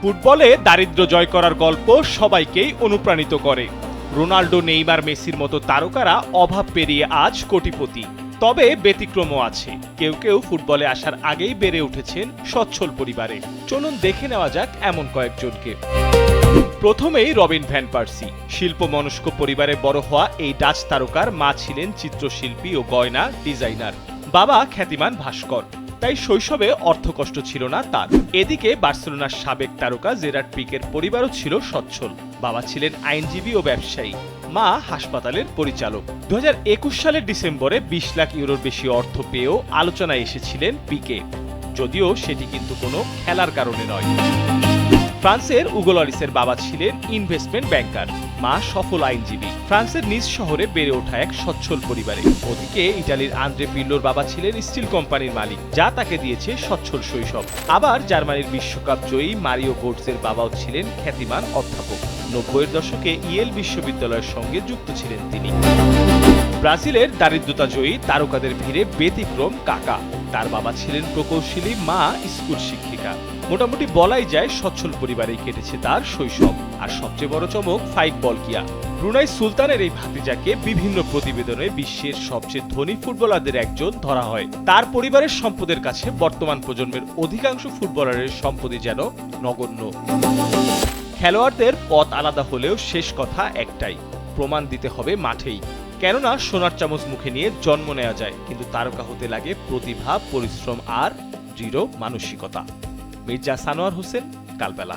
ফুটবলে দারিদ্র্য জয় করার গল্প সবাইকেই অনুপ্রাণিত করে। রোনাল্ডো, নেইমার, মেসির মতো তারকারা অভাব পেরিয়ে আজ কোটিপতি। তবে ব্যতিক্রমও আছে। কেউ কেউ ফুটবলে আসার আগেই বেড়ে উঠেছেন সচ্ছল পরিবারে। চলুন দেখে নেওয়া যাক এমন কয়েকজনকে। প্রথমেই রবিন ভ্যান পার্সি। শিল্পমনস্ক পরিবারে বড় হওয়া এই ডাচ তারকার মা ছিলেন চিত্রশিল্পী ও গয়না ডিজাইনার, বাবা খ্যাতিমান ভাস্কর। তাই শৈশবে অর্থকষ্ট ছিল না তার। এদিকে বার্সেলোনার সাবেক তারকা জেরার্ড পিকের পরিবারও ছিল সচ্ছল। বাবা ছিলেন আইনজীবী ও ব্যবসায়ী, মা হাসপাতালের পরিচালক। 2021 সালের ডিসেম্বরে 20 লাখ ইউরোর বেশি অর্থ পেয়েও আলোচনায় এসেছিলেন পিকে, যদিও সেটি কিন্তু কোনো খেলার কারণে নয়। ফ্রান্সের উগো লরিসের বাবা ছিলেন ইনভেস্টমেন্ট ব্যাংকার, মা সফল আইনজীবী। ফ্রান্সের নিজ শহরে বেড়ে ওঠা এক সচ্ছল পরিবারে। ওদিকে ইটালির আন্দ্রে পির্লোর বাবা ছিলেন স্টিল কোম্পানির মালিক, যা তাকে দিয়েছে সচ্ছল শৈশব। আবার জার্মানির বিশ্বকাপ জয়ী মারিও গোটসের বাবাও ছিলেন খ্যাতিমান অধ্যাপক। 90-এর দশকে ইয়েল বিশ্ববিদ্যালয়ের সঙ্গে যুক্ত ছিলেন তিনি। ব্রাজিলের দারিদ্রতা জয়ী তারকাদের ভিড়ে ব্যতিক্রম কাকা। তার বাবা ছিলেন প্রকৌশলী, মা স্কুল শিক্ষিকা। মোটামুটি বলাই যায় সচ্ছল পরিবারেই কেটেছে তার শৈশব। আর সবচেয়ে বড় চমক ফাইক বলকিয়া। ব্রুনাই সুলতানের এই ভাতিজাকে বিভিন্ন প্রতিবেদনে বিশ্বের সবচেয়ে ধনী ফুটবলারদের একজন ধরা হয়। তার পরিবারের সম্পদের কাছে বর্তমান প্রজন্মের অধিকাংশ ফুটবলারের সম্পত্তি যেন নগণ্য। খেলোয়াড়দের পথ আলাদা হলেও শেষ কথা একটাই, প্রমাণ দিতে হবে মাঠেই। কেননা সোনার চামচ মুখে নিয়ে জন্ম নেওয়া যায়, কিন্তু তারকা হতে লাগে প্রতিভা, পরিশ্রম আর দৃঢ় মানসিকতা। মির্জা সানোয়ার হোসেন, কালবেলা।